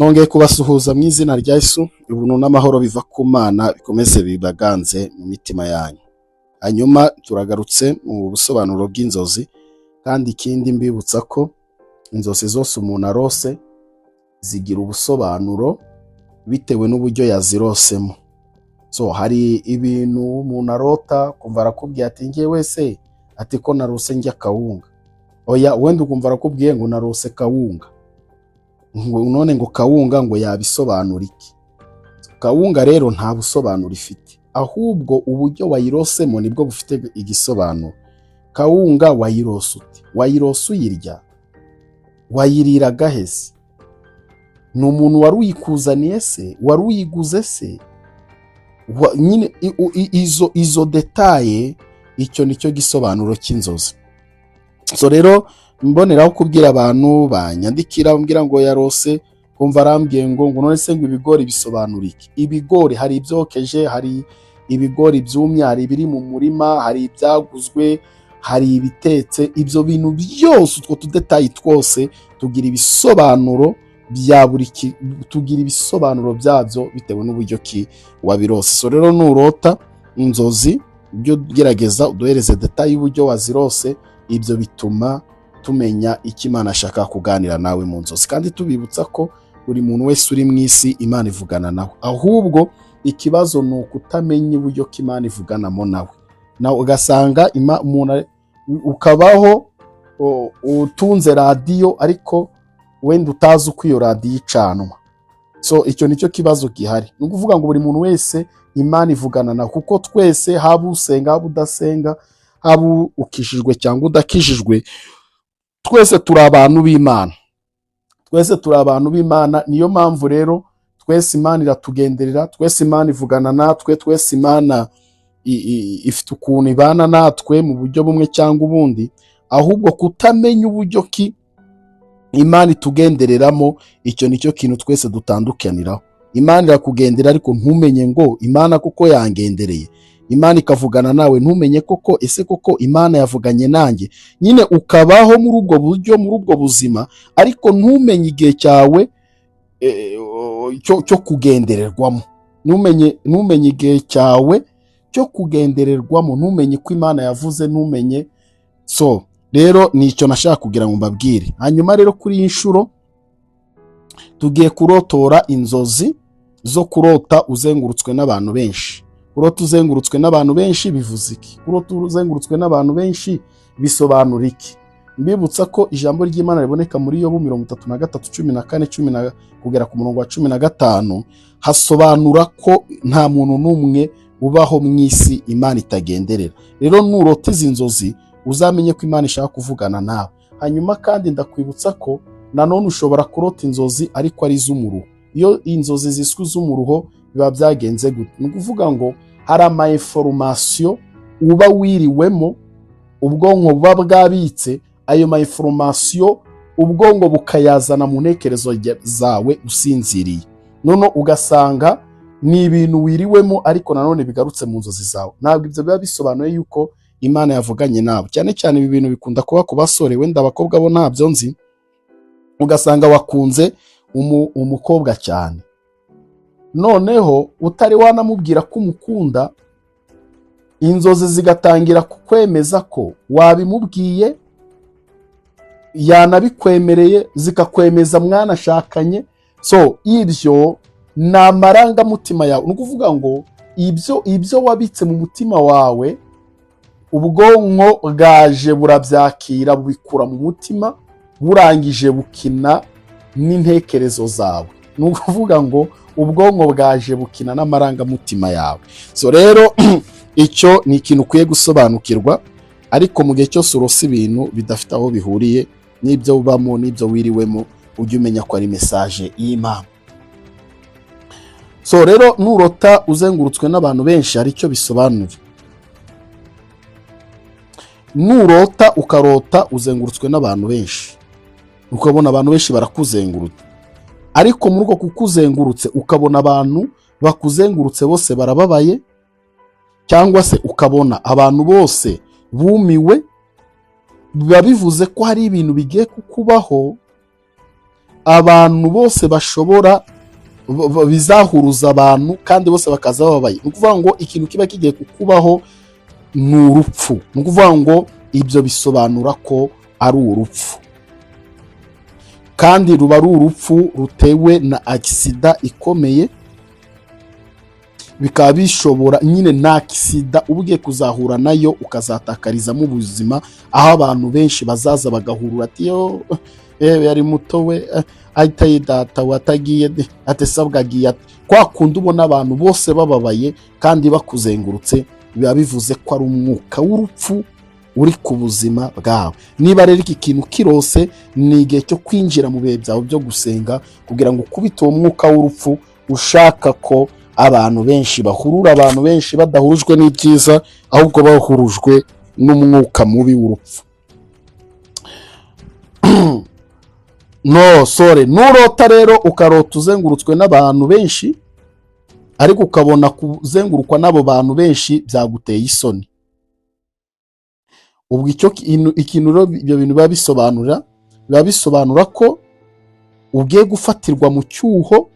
Nongeye kubasuhuza mu izina rya Yesu, ubuntu n'amahoro biva ku Mana bikomeze bibaganze mu mitima yanyu. Hanyuma turagarutse mu busobanuro bw'inzozi, kandi ikindi mbibutsa ko inzozi zose umuntu arose zigira ubusobanuro bitewe n'uburyo yazirosemo. Hari ibintu umuntu arota kumva arakubwiye ati ngiye wese ati ko narose njya kawunga. Oya, wenda ukumva arakubwiye ngo narose kawunga. None ngo kawunga ngo yabisobanura iki? Kawunga rero nta busobanuro ifite, ahubwo uburyo wayirosemo nibwo bufite igisobanuro. Kawunga wayirose uti? Wayirose uyirya? Wayirira gahese? Ni umuntu wari uyikuzaniye se? Wari uyiguze se? Nyine izo detaye, icyo nicyo gisobanuro cy'inzozi. Rero mboneraho kubwira abantu banyandikira mbwira ngo yarose, kumva arambwiye ngo none se ngo ibigori bisobanura iki? Ibigori hari ibyokeje, hari ibigori byumye, hari ibiri mu murima, hari ibyaguzwe, hari ibitetse. Ibyo bintu byose, utwo tudetayi twose tugira ibisobanuro bya tugira ibisobanuro byabyo bitewe n'uburyo ki wabirose. Rero nurota inzozi byo gerageza uduhereze detayi y'uburyo wazirose. Ibyo bituma tumenya icyo Imana ashaka kuganira nawe mu nzozi, kandi tubibutsa ko buri muntu wese uri mu isi Imana ivugana nawe, ahubwo ikibazo ni ukutamenya uburyo ko Imana ivuganamo nawe. Ugasanga umuntu ukabaho utunze radiyo ariko wenda utazi uko iyo radiyo icanwa. Icyo nicyo kibazo gihari. Ni ukuvuga ngo buri muntu wese Imana ivugana nawe, kuko twese haba usenga haba udasenga, haba ukishijwe cyangwa udakishijwe, twese turi abantu b'Imana. Twese turi abantu b'Imana. Niyo mpamvu rero twese Imana iratugenderera, twese Imana ivugana natwe, twese Imana ifite ukuntu ibana natwe mu buryo bumwe cyangwa ubundi, ahubwo kutamenya uburyo ki Imana itugendereramo, icyo nicyo kintu twese dutandukaniraho. Imana irakugendera ariko ntumenye ngo Imana kuko yangendereye. Imana ikavugana nawe ntumenye koko ese koko Imana yavuganye nanjye. Nyine ukabaho muri ubwo buryo, muri ubwo buzima, ariko ntumenye igihe cyawe cyo kugendererwamo. Ntumenye igihe cyawe cyo kugendererwamo, ntumenye ko Imana yavuze, ntumenye. Rero nicyo nashaka kugira ngo mbabwire. Hanyuma rero kuri iyi nshuro tugiye kurotora inzozi zo kurota uzengurutswe n'abantu benshi. Kurota uzengurutswe n'abantu benshi bivuze iki? Kurota uzengurutswe n'abantu benshi bisobanura iki? Mbibutsa ko ijambo ry'Imana riboneka muri Yobu 33:14 kugera ku murongo wa 15, hasobanura ko nta muntu n'umwe ubaho mu isi Imana itagenderera. Rero nurota izi nzozi uzamenye ko Imana ishaka kuvugana nawe. Hanyuma kandi ndakwibutsa ko nanone ushobora kurota inzozi ariko ari iz'umuruho. Iyo inzozi ziswe iz'umuruho biba byagenze gute? Ni ukuvuga ngo hari ama information uba wiriwemo, ubwonko buba bwabitse ayo ma information, ubwonko bukayazana mu ntekerezo zawe usinziriye. None ugasanga ni ibintu wiriwemo ariko nanone bigarutse mu nzozi zawe. Ntabwo ibyo biba bisobanuye yuko Imana yavuganye nawe. Cyane cyane ibi bintu bikunda kuba ku basore, wenda abakobwa bo ntabyo nzi. Ugasanga wakunze umukobwa cyane, noneho utari wanamubwira ko umukunda, inzozi zigatangira kukwemeza ko wabimubwiye, yanabikwemereye, zikakwemeza mwanashakanye. Ibyo ni amarangamutima yawe. Ni ukuvuga ngo ibyo wabitse mu mutima wawe, ubwonko bwaje burabyakira, bubikura mu mutima, burangije bukina n'intekerezo zawe. Ni ukuvuga ngo ubwonko bwaje bukina n'amarangamutima yawe. Rero icyo ni ikintu ukwiye gusobanukirwa, ariko mu gihe cyose urose ibintu bidafite aho bihuriye n'ibyo ubamo n'ibyo wiriwemo, ujye umenya ko ari mesaje y'Imana. Rero nurota uzengurutswe n'abantu benshi hari icyo bisobanura. Nurota ukarota uzengurutswe n'abantu benshi, ukabona abantu benshi barakuzengurutse, ariko muri uko kukuzengurutse ukabona abantu bakuzengurutse bose barababaye, cyangwa se ukabona abantu bose bumiwe, biba bivuze ko hari ibintu bigiye kukubaho abantu bose bashobora bizahuruza abantu kandi bose bakaza bababaye. Ni ukuvuga ngo ikintu kiba kigiye kukubaho ni urupfu. Ni ukuvuga ngo ibyo bisobanura ko ari urupfu, kandi ruba ari urupfu rutewe na agisida ikomeye. Bikaba bishobora nyine na agisida uba ugiye kuzahura nayo ukazatakarizamo ubuzima, aho abantu benshi bazaza bagahurura ati yo yari muto we ahitaye data watagiye atesabwa agiye. Kwa kundi ubona abantu bose bababaye kandi bakuzengurutse, biba bivuze ko ari umwuka w'urupfu uri ku buzima bwawe. Niba rero iki kintu kirose, ni igihe cyo kwinjira mu bihe byawe byo gusenga kugira ngo ukubite uwo mwuka w'urupfu ushaka ko abantu benshi bahurura, abantu benshi badahujwe n'ibyiza ahubwo bahurujwe n'umwuka mubi w'urupfu. Nurota rero ukarota uzengurutswe n'abantu benshi, ariko ukabona kuzengurukwa n'abo bantu benshi byaguteye isoni. Ubwo ikintu rero ibyo bintu biba bisobanura ko ugiye gufatirwa mu cyuho.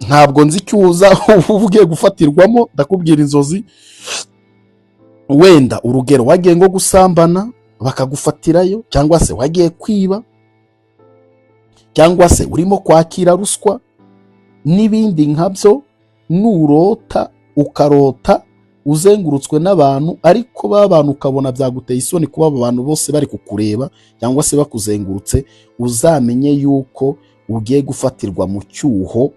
Ntabwo nzi icyuza ugiye gufatirwamo, ndakubwira inzozi. Wenda urugero, wagiye ngo gusambana bakagufatirayo, cyangwa se wagiye kwiba, cyangwa se urimo kwakira ruswa n'ibindi nkabyo. Nurota ukarota uzengurutswe n'abantu, ariko ba bantu ukabona byaguteye isoni kuba abo bantu bose bari kukureba cyangwa se bakuzengurutse, uzamenye yuko ugiye gufatirwa mu cyuho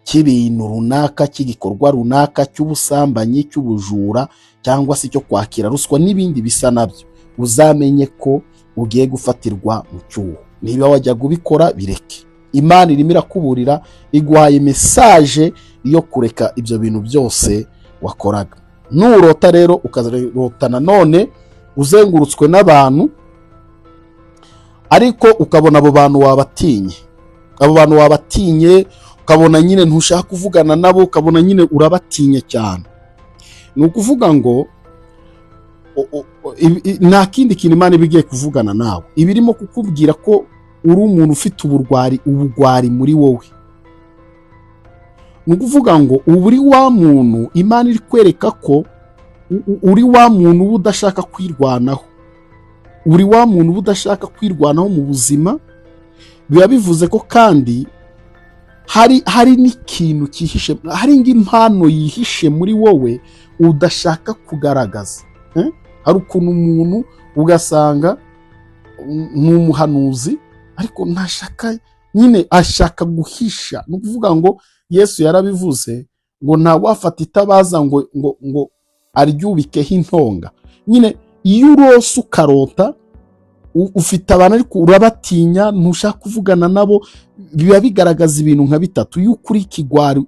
cy'ibintu runaka, cy'igikorwa runaka, cy'ubusambanyi, cy'ubujura, cyangwa se cyo kwakira ruswa n'ibindi bisa nabyo. Uzamenye ko ugiye gufatirwa mu cyuho. Niba wajya kubikora, bireke. Imana irimo irakuburira, iguhaye mesaje yo kureka ibyo bintu byose wakoraga. Nurota rero ukazarota nanone uzengurutswe n'abantu, ariko ukabona abo bantu wabatinye, ukabona nyine ntushaka kuvugana nabo, ukabona nyine urabatinye cyane. Ni ukuvuga ngo nta kindi kintu Imana iba igiye kuvugana nawe, iba irimo kukubwira ko uri umuntu ufite ubugwari muri wowe. Ni ukuvuga ngo uba uri wa muntu Imana iri kwereka ko uri wa muntu uba udashaka kwirwanaho, uri wa muntu uba udashaka kwirwanaho mu buzima. Biba bivuze ko kandi hari n'ikintu cyihishe, hari impano yihishe muri wowe udashaka kugaragaza. Hari ukuntu umuntu ugasanga ni umuhanuzi ariko ntashaka, nyine ashaka guhisha. Ni ukuvuga ngo Yesu yarabivuze ngo nta wafata itabaza ngo aryubikeho intonga. Nyine iyo urose ukarota ufite abantu ariko urabatinya, ntushaka kuvugana nabo, biba bigaragaza ibintu nka bitatu. Yuko uri ikigwari,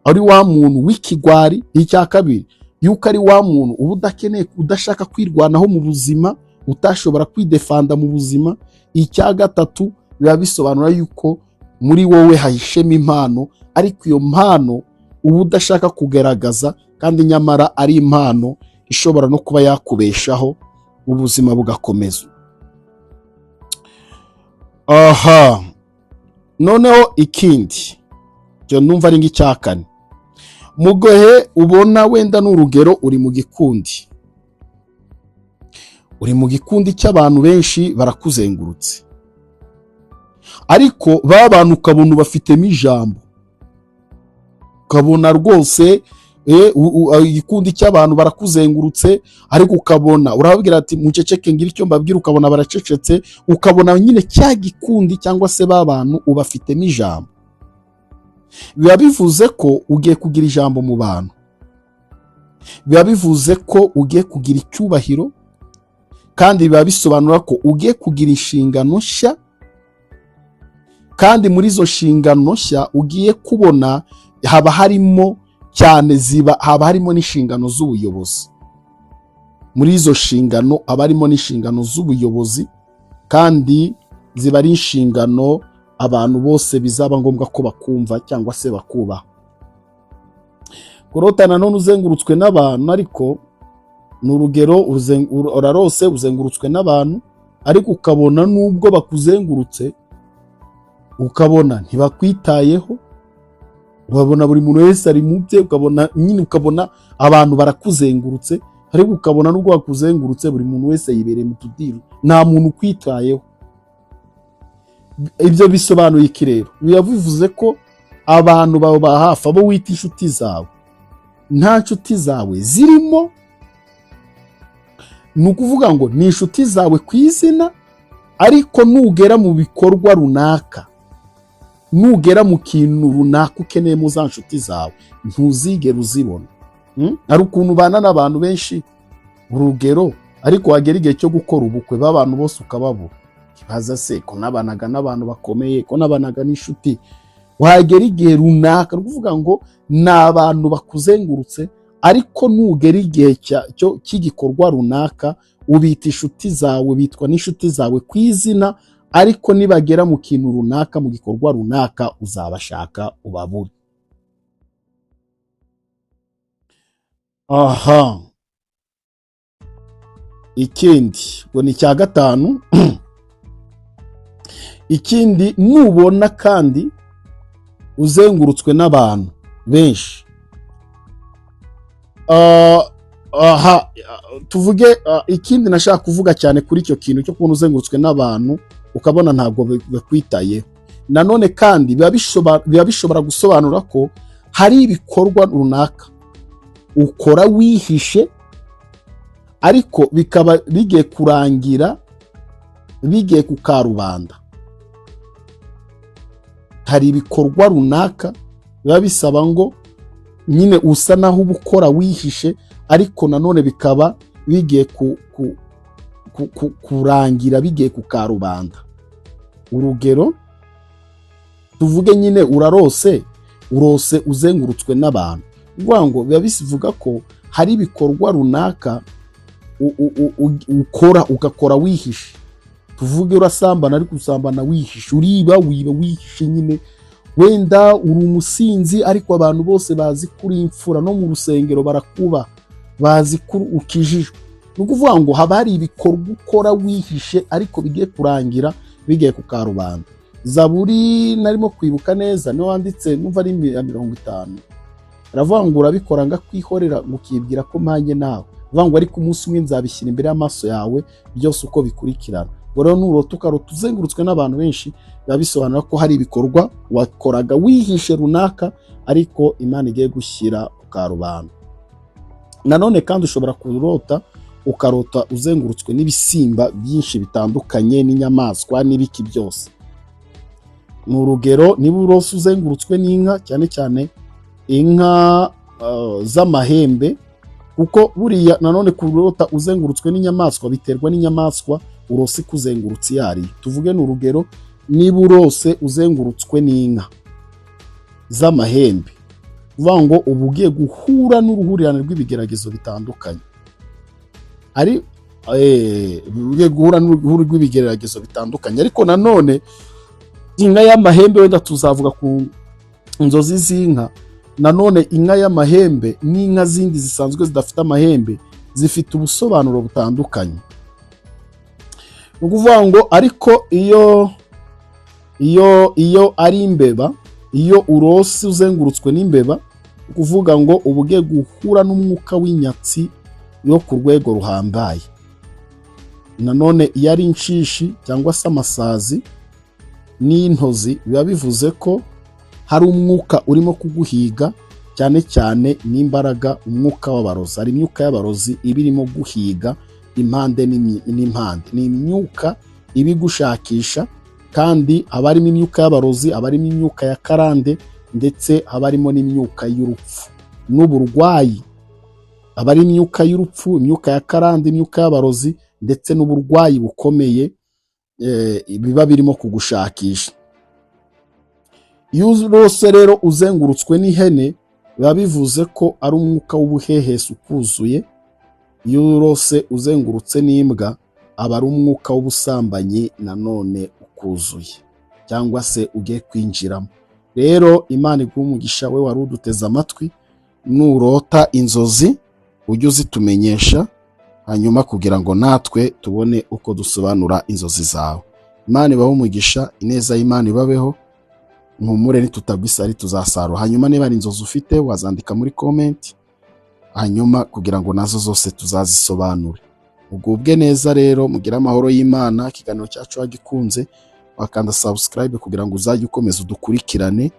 ari wa muntu w'ikigwari. Icya kabiri, yuko ari wa muntu uba udakeneye, udashaka kwirwanaho mu buzima, utashobora kwidefanda mu buzima. Icya gatatu, biba bisobanura yuko muri wowe hahishemo impano, ariko iyo mpano uba udashaka kugaragaza, kandi nyamara ari impano ishobora no kuba yakubeshaho ubuzima bugakomeza. Noneho ikindi cyo numva ari ng'icya kane, mu gihe ubona wenda n'urugero uri mu gikundi cy'abantu benshi barakuzengurutse, ariko ba bantu ukabona bafitemo ijambo, ukabona rwose igikundi cy'abantu barakuzengurutse, ariko ukabona urababwira ati muceceke ngira icyo mbabwira, ukabona baracecetse. Ukabona nyine cya gikundi cyangwa se ba bantu ubafitemo ijambo. Biba bivuze ko ugiye kugira ijambo mu bantu, biba bivuze ko ugiye kugira icyubahiro, kandi biba bisobanura ko ugiye kugira inshingano nshya, kandi muri izo nshingano nshya ugiye kubona haba harimo n'inshingano z'ubuyobozi. Muri izo nshingano haba harimo n'inshingano z'ubuyobozi, kandi ziba ari inshingano abantu bose bizaba ngombwa ko bakumva cyangwa se bakubaha. Kurota nanone uzengurutswe n'abantu, ariko ni urugero, urarose uzengurutswe n'abantu, ariko ukabona nubwo bakuzengurutse ukabona ntibakwitayeho, ukabona buri muntu wese ari mu bye, ukabona abantu barakuzengurutse, ariko ukabona nubwo bakuzengurutse buri muntu wese yibereye mu tudiru, nta muntu ukwitayeho. Ibyo bisobanuye iki rero? Bivuze ko abantu bawe ba hafi, abo wita inshuti zawe, nta nshuti zawe zirimo. Ni ukuvuga ngo ni inshuti zawe ku izina, ariko nugera mu bikorwa runaka, nugera mu kintu runaka ukeneye mu za nshuti zawe, ntuzigera uzibona. Ari ukuntu ubana n'abantu benshi, urugero, ariko wagera igihe cyo gukora ubukwe b'abantu bose ukababura. Kibaza se ko nabanaga n'abantu bakomeye, ko nabanaga n'inshuti. Wagera igihe runaka, kuvuga ngo ni abantu bakuzengurutse, ariko nugera igihe cy'igikorwa runaka ubita inshuti zawe, bitwa n'inshuti zawe ku izina, ariko nibagera mu kintu runaka, mu gikorwa runaka, uzabashaka ubabure. Aha, ikindi ngo ni icya gatanu. Ikindi, nubona kandi uzengurutswe n'abantu benshi, tuvuge ikindi nashaka kuvuga cyane kuri icyo kintu cyo kubona uzengurutswe n'abantu ukabona ntabwo bakwitayeho. Nanone kandi biba bishobora gusobanura ko hari ibikorwa runaka ukora wihishe, ariko bikaba bigiye kurangira bigiye ku karubanda. Hari ibikorwa runaka biba bisaba ngo nyine usa naho uba ukora wihishe, ariko nanone bikaba bigiye kurangira bigiye ku karubanda. Urugero, tuvuge nyine urose uzengurutswe n'abantu, uvuga ngo biba bisivuga ko hari ibikorwa runaka ukora ugakora wihishe. Tuvuge urasambana, ariko usambana wihishe, wiba wihishe nyine. Wenda uri umusinzi, ariko abantu bose bazi kuri imfura, no mu rusengero barakuba, bazi kuri ukijijwe. Ni ukuvuga ngo haba hari ibikorwa ukora wihishe, ariko bigiye kurangira bigiye ku karubanda. Zaburi narimo kwibuka neza, niyo wanditse numva ari 50, aravuga ngo urabikora ngakwihorera, mukibwira ko mpanye nawe. Avuga ngo ariko umunsi umwe nzabishyira imbere y'amaso yawe byose uko bikurikirana. Rero nurota ukarota uzengurutswe n'abantu benshi, biba bisobanura ko hari ibikorwa wakoraga wihishe runaka, ariko Imana igiye gushyira ku karubanda. Nanone kandi ushobora ukarota uzengurutswe n'ibisimba byinshi bitandukanye, n'inyamaswa n'ibiki byose. Ni urugero, niba urose uzengurutswe n'inka, cyane cyane inka z'amahembe, kuko buriya nanone kurota uzengurutswe n'inyamaswa biterwa n'inyamaswa urose kuzengurutse yari. Tuvuge ni urugero, niba urose uzengurutswe n'inka z'amahembe, uvuga ngo uba ugiye guhura n'uruhurirane rw'ibigeragezo bitandukanye. Ugiye guhura n'uruhuri rw'ibigeragezo bitandukanye. Ariko nanone inka y'amahembe, wenda tuzavuga ku nzozi z'inka. Nanone inka y'amahembe n'inka zindi zisanzwe zidafite amahembe zifite ubusobanuro butandukanye. Ni ukuvuga ngo ariko iyo ari imbeba, iyo urose uzengurutswe n'imbeba, kuvuga ngo uba ugiye guhura n'umwuka w'inyatsi yo ku rwego ruhambaye. Nanone iyo ari inshishi cyangwa se amasazi n'intozi, biba bivuze ko hari umwuka urimo kuguhiga, cyane cyane n'imbaraga, umwuka w'abarozi. Hari imyuka y'abarozi iba irimo guhiga impande n'impande. Ni imyuka ibigushakisha, kandi haba harimo imyuka y'abarozi, haba harimo imyuka ya karande, ndetse haba harimo n'imyuka y'urupfu n'uburwayi. Haba hari imyuka y'urupfu, imyuka ya karande, imyuka y'abarozi, ndetse n'uburwayi bukomeye biba birimo kugushakisha. Iyo urose rero uzengurutswe n'ihene, biba bivuze ko ari umwuka w'ubuhehesi ukuzuye. Iyo urose uzengurutse n'imbwa, aba ari umwuka w'ubusambanyi nanone ukuzuye, cyangwa se ugiye kwinjiramo. Rero Imana iguhe umugisha, we wari uduteze amatwi. Nurota inzozi ujye uzitumenyesha, hanyuma kugira ngo natwe tubone uko dusobanura inzozi zawe. Imana ibahe umugisha, ineza y'Imana ibabeho. Mpumure nitutagwisari tuzasarura. Hanyuma niba ari inzozi ufite wazandika muri comment, hanyuma kugira ngo nazo zose tuzazisobanure. Mugubwe neza rero, mugire amahoro y'Imana. Ikiganiro cyacu wagikunze wakanda subscribe kugira ngo uzajye ukomeza udukurikirane,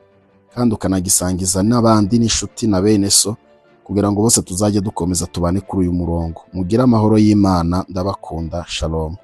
kandi ukanagisangiza n'abandi n'inshuti na bene so, kugira ngo bose tuzajye dukomeza tubane kuri uyu murongo. Mugire amahoro y'Imana, ndabakunda. Shalom.